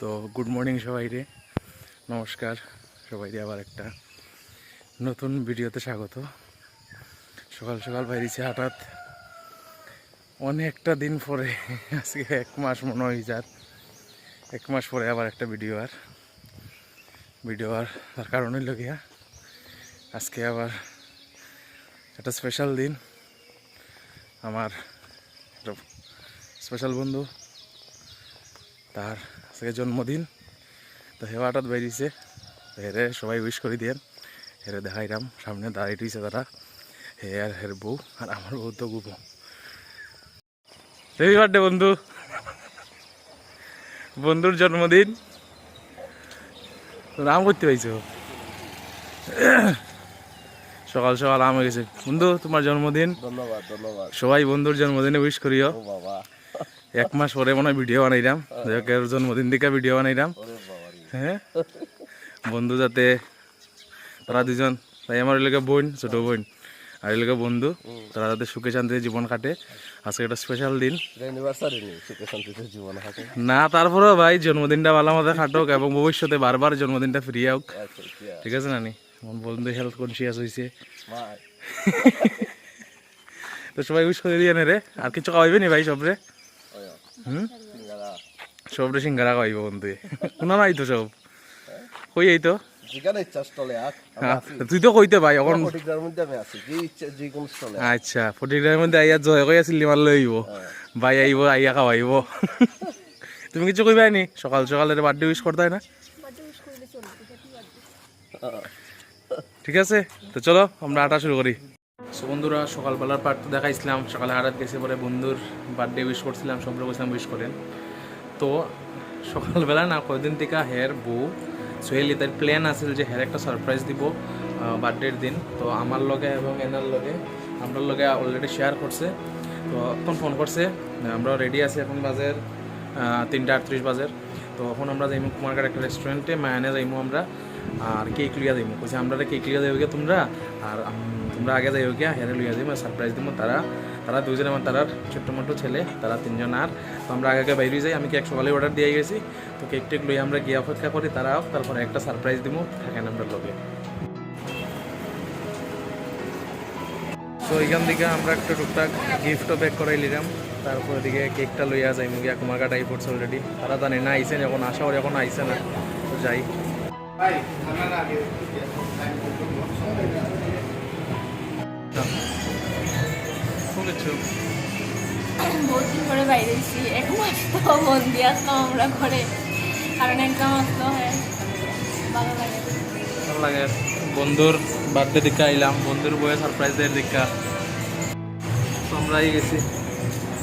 তো good morning সবাই রে, নমস্কার সবাই রে, আবার একটা নতুন ভিডিওতে স্বাগত। সকাল সকাল বাইরেছি হঠাৎ, অনেকটা দিন পরে, আজকে 1 মাস মনে হয় যার, 1 মাস পরে আবার একটা ভিডিও আর তার কারণ হইল গিয়া আজকে আবার একটা স্পেশাল দিন। আমার একটা স্পেশাল বন্ধু, তার আজকে জন্মদিন। তো হে হঠাৎ বেরিয়েছে, হেরে সবাই উইশ করে দিয়েন। হেরে দেখাইলাম, সামনে দাঁড়িয়ে রয়েছে তারা, হে আর হের বউ, আর আমার বউ তো গুবো। হ্যাপি বার্থডে বন্ধু, বন্ধুর জন্মদিন। আম করতে পাইছো সকাল সকাল আম হয়ে গেছে। বন্ধু তোমার জন্মদিন, ধন্যবাদ ধন্যবাদ। সবাই বন্ধুর জন্মদিনে উইশ করিও। ও বাবা, 1 মাস পরে মনে হয় ভিডিও বানাইলাম, জন্মদিন দিকে ভিডিও বানাইলাম। ওরে বাবা রে। হ্যাঁ, বন্ধু যাতে তারা দুজন, তাই আমার এলাকা বোন, ছোট বোন, আর এলাকা বন্ধু, তারা যাতে সুখে শান্তিতে জীবন কাটে। আজকে একটা স্পেশাল দিন, অ্যানিভার্সারি নেই, সুখে শান্তিতে জীবন হাতে। না তারপরেও ভাই জন্মদিনটা ভালো মতো কাটুক এবং ভবিষ্যতে বারবার জন্মদিনটা ফিরিয়ে হোক, আচ্ছা কি আর ঠিক আছে না নি? আমার বন্ধু হেলথ কনসিয়াস হয়েছে, ভাই, তো সবাই উইশ করে দিয়ে নে রে। আর কিছু খাওয়াইবে নি ভাই সবরে? ওয়া হুম, সিঙ্গারা সবরে সিঙ্গারা খাওয়াইব বন্ধু। শোনা নাই তো সব কই এই তো। যেখানে ইচ্ছা স্টলে আক। তুই তো কইতে ভাই এখন। ফটিকরার মধ্যে আমি আছি, যে ইচ্ছা যে কোন স্টলে। আচ্ছা, ফটিকরার মধ্যে আইয়া জয় কইয়া সিল্লি মারলে আইব, ভাই আইব, আইয়া খাওয়াইব। তুমি কিছু কইবাই নি? সকাল সকালের বার্থডে উইশ করতে হয় না? ঠিক আছে, তো চলো আমরা আটা শুরু করি। সো বন্ধুরা, সকালবেলার পার্ট তো দেখাইছিলাম, সকালে আড়াত গেছে পরে বন্ধুর বার্থডে উইশ করছিলাম, সব বলছিলাম উইশ করেন। তো সকালবেলা না কয়েকদিন থেকে হের বউ সোহেলি তার প্ল্যান আছিল যে হের একটা সারপ্রাইজ দিব বার্থডের দিন। তো আমার লগে এবং এনার লগে, আমার লগে অলরেডি শেয়ার করছে। তো এখন ফোন করছে, আমরা রেডি আছি, এখন বাজের 3:38 বাজের। তো এখন আমরা যাইমু কুমারঘাট একটা রেস্টুরেন্টে, মায়ানে যাইমু আমরা, আর কেক লিয়া যাইমু। কইছে আমরা কেক লিয়া যাইব গিয়া তোমরা, আর তোমরা আগে যাইব গিয়া, হেরে লিয়া যাইমু, সারপ্রাইজ দিব। তারা দুজন, আমার তারার ছোট্ট মোটো ছেলে, তারা 3জন। আর তো আমরা আগে বাইরে যাই, আমি কেক সকালে অর্ডার দিয়ে গেছি। তো কেক টেক লই আমরা গিয়ে অপেক্ষা করি, তারাও তারপরে একটা সারপ্রাইজ দিব, থাকেন আমরা লগে। তো এইখান থেকে আমরা একটা টুকটাক গিফটও প্যাক করাই নিলাম, তারপরে দিকে কেকটা লইয়া যাই মুগিয়া কুমারঘাট আই পড়ছে অলরেডি। তারা জানে না আইসে, এখন আসা ওর এখন আইসে না, তো যাই। বহুত দিন পরে বাইরে এসেছি, 1 মাস তো মন দিয়ে আসলাম আমরা ঘরে, কারণ একদম আসলো হ্যাঁ ভালো লাগে। ভালো লাগে, বন্ধুর বার্থডে দিকে আইলাম, বন্ধুর বয়ে সারপ্রাইজ দেওয়ার দিকা তো আমরা আই গেছি,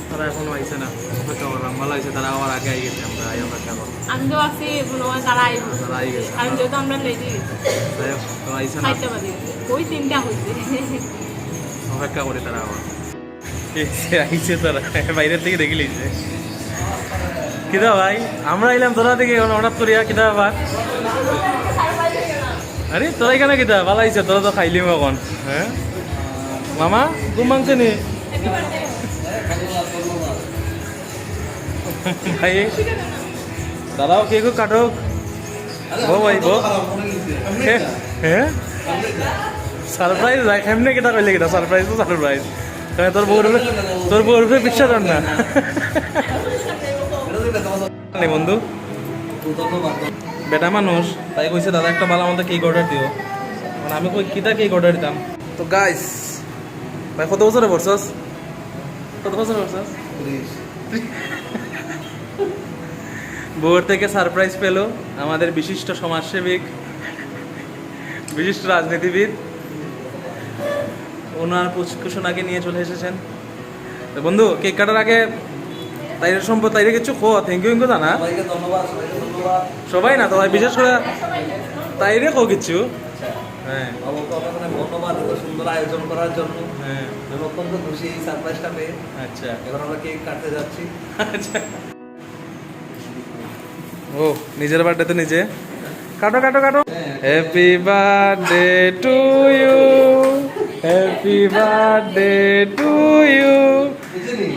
তারা এখনো আইসে না, অপেক্ষা করলাম। ভালো হয়েছে তারা আবার আগে আই গেছে, আমরা আই অপেক্ষা করলাম। আমি তো আছি মনে হয় তারা আইব, তারা আই গেছে, কারণ যেহেতু আমরা লেগে গেছি যাই হোক, তো আইসে না, খাইতে পারি, ওই 3টা হয়েছে। অপেক্ষা করি তারা আবার আইসে। তারা বাইরের থেকে দেখে লিখছে কিদা ভাই, আমরা আইলাম তোরা থেকে হঠাৎ করিয়া কিদা আবার। আরে তোরা এখানে কিদা ভালো আইছে, তোরা তো খাইলিম এখন। হ্যাঁ মামা, ঘুম ভাঙছে নি ভাই? দাদাও কে কাটুক, বো ভাই বো। হ্যাঁ সারপ্রাইজ ভাই, কেমনে কেটা কইলে কেটা সারপ্রাইজ? তো সারপ্রাইজ তোর বউর উপরে বিশ্বাস আর না বন্ধু, বেটা মানুষ, তাই কইছে দাদা একটা ভালো মতো কেক অর্ডার দিও। মানে আমি কই কিটা কেক অর্ডার দিতাম। তো গাইস ভাই, কত বছরে পড়ছস? কত বছরে পড়ছস? বউর থেকে সারপ্রাইজ পেলো আমাদের বিশিষ্ট সমাজসেবিক, বিশিষ্ট রাজনীতিবিদ, ওনার পুষ্কুসোনাকে নিয়ে চলে এসেছেন। তো বন্ধু, কেক কাটার আগে তাইরে সম্পদ, তাইরে কিছু খো, থ্যাংক ইউ জানা সবাই না, তো ভাই বিশেষ করে তাইরে খো কিছু। হ্যাঁ ধন্যবাদ এত সুন্দর আয়োজন করার জন্য। হ্যাঁ, আমি অত্যন্ত খুশি এই সারপ্রাইজটা পেয়ে। আচ্ছা এখন আমরা কেক কাটতে যাচ্ছি। আচ্ছা, ও নিজের বার্থডে তো নিজে কাটো কাটো কাটো। Happy birthday to you, happy birthday to you,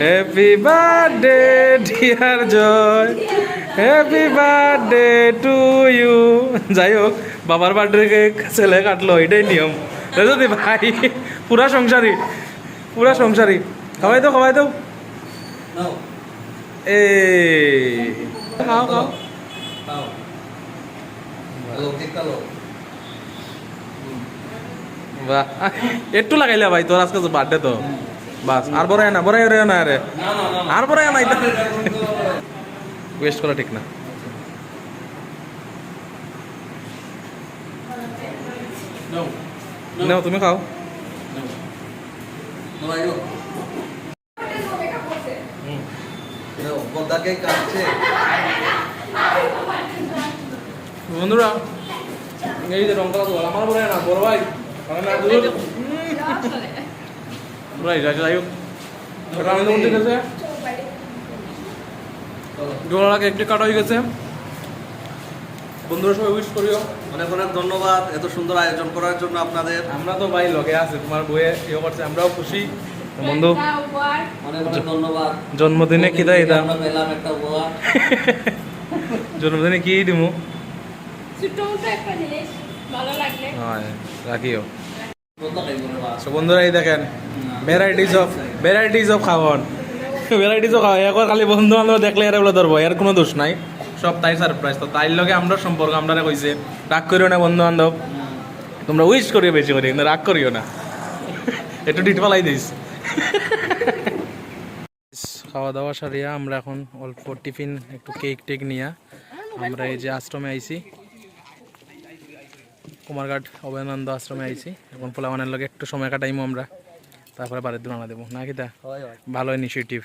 happy birthday dear Joy, happy birthday to you. যাই হোক, বাবার বার্থডে ছেলে কাটলো, এটাই নিয়ম। যদি ভাই পুরা সংসারী, পুরা সংসারী। খাওয়াই দাও, খাওয়াই দাও। নাও, এ খাও খাও। খাও। কালো, ঠিক কালো। বাহ, একটু লাগাইলা ভাই, তোর আজকে বার্থডে তো। বাস, আর বড় না, বড় রে না রে, আর বড় না। ওয়েস্ট করা ঠিক না। নাও, তুমি খাও। নাও, আইও। নাও, বদ্দা কেক কাটছে। বন্ধুরা, এই যে রংটা তো আমার বড় না, বড় ভাই না দূর ভাই, যাই হোক, এটা আমি তো ঠিক আছে। ডোলাকে একটু কাটা হয়ে গেছে। বন্ধুরা সবাই উইশ করিও। অনেক অনেক ধন্যবাদ এত সুন্দর আয়োজন করার জন্য আপনাদের। আমরা তো ভাই লগে আছে, তোমার বইয়ে ইয়ে করছে, আমরাও খুশি। তো বন্ধু, অনেক অনেক ধন্যবাদ। জন্মদিনে কি দেয় এটা? আমরা পেলাম একটা উপহার। জন্মদিনে কি দিমু? ছোট্ট মোটো একটা জিনিস ভালো লাগলে হ্যাঁ, রাখিও। বদ্দা খাইবো না বাস। তো বন্ধুরা, এই দেখেন ভ্যারাইটিস অফ খাওয়ান, ভ্যারাইটিস অফ খাওয়া। এখন খালি বন্ধু বান্ধব দেখলে এরা বলে ধরবো, এর কোনো দোষ নাই, সব তাই সারপ্রাইজ। তো তাইর লগে আমরা সম্পর্ক, আমরা কইছে রাগ করিও না বন্ধু বান্ধব, তোমরা উইশ করিও বেশি করে, কিন্তু রাগ করিও না। একটু ডিট পালাই দিস। খাওয়া দাওয়া সারিয়া আমরা এখন অল্প টিফিন, একটু কেক টেক নিয়ে আমরা এই যে আশ্রমে আইছি, কুমারঘাট অভয়ানন্দ আশ্রমে আইছি। এখন পোলাওয়ানের লগে একটু সময় কাটাইমো আমরা, তারপরে বাড়ির দোকানা দেবো না কিতা। ভালো ইনিশিয়েটিভ।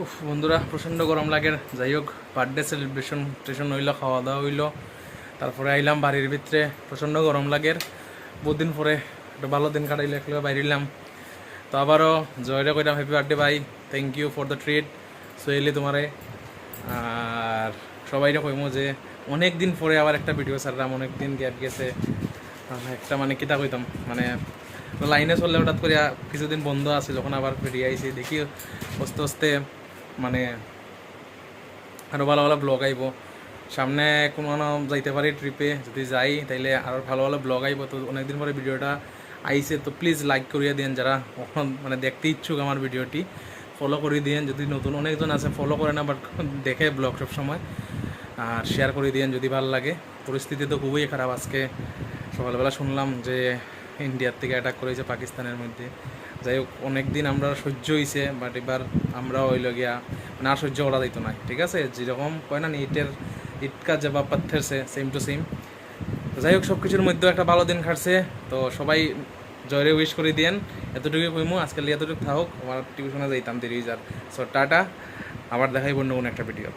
উফ বন্ধুরা, প্রচণ্ড গরম লাগে। যাই হোক, বার্থডে সেলিব্রেশন হইলো, খাওয়া দাওয়া হইলো, তারপরে আইলাম বাড়ির ভিতরে। প্রচণ্ড গরম লাগে, বহুত দিন পরে একটা ভালো দিন কাটাইলে, একলগে বাইরিলাম। তো আবারও জয়রে কইলাম হ্যাপি বার্থডে ভাই, thank you for the treat, Soheli তোমারে। আর সবাইরে কইমো যে অনেক দিন পরে আবার একটা ভিডিও ছাড়লাম, অনেক দিন গ্যাপ গেছে। একটা মানে কিতা কইতাম, মানে লাইনে চললে হঠাৎ করে কিছুদিন বন্ধ আছে, যখন আবার ফিরে আইছি দেখি আস্তে আস্তে মানে আরও ভালো ভালো ব্লগ আইব। সামনে কোনো যাইতে পারি ট্রিপে, যদি যাই তাইলে আরও ভালো ভালো ব্লগ আইব। তো অনেকদিন পরে ভিডিওটা আইছে, তো প্লিজ লাইক করিয়ে দিন যারা মানে দেখতে ইচ্ছুক আমার ভিডিওটি, ফলো করে দিন। যদি নতুন অনেকজন আছে ফলো করে না, বাট দেখে ব্লগ সব সময়, আর শেয়ার করে দিন যদি ভালো লাগে। পরিস্থিতি তো খুবই খারাপ। আজকে সকালবেলা শুনলাম যে ইন্ডিয়ার থেকে অ্যাটাক করেছে পাকিস্তানের মধ্যে। যাই হোক, অনেক দিন আমরা সহ্য হয়েছে, বাট এবার আমরা হইল গিয়া মানে আর সহ্য করা যাইতো না। ঠিক আছে, যেরকম কয় না ইটকা জবাব পাথরছে, সেম টু সেম। যাই হোক, সব কিছুর মধ্যেও একটা ভালো দিন কাটছে। তো সবাই জয়রে উইশ করে দিয়েন, এতটুকুই কইমু। আজকাল এতটুকু থাকুক, আমার টিউশনে যাইতাম 30,000। সো টাটা, আবার দেখাইব অন্য কোনো একটা ভিডিও।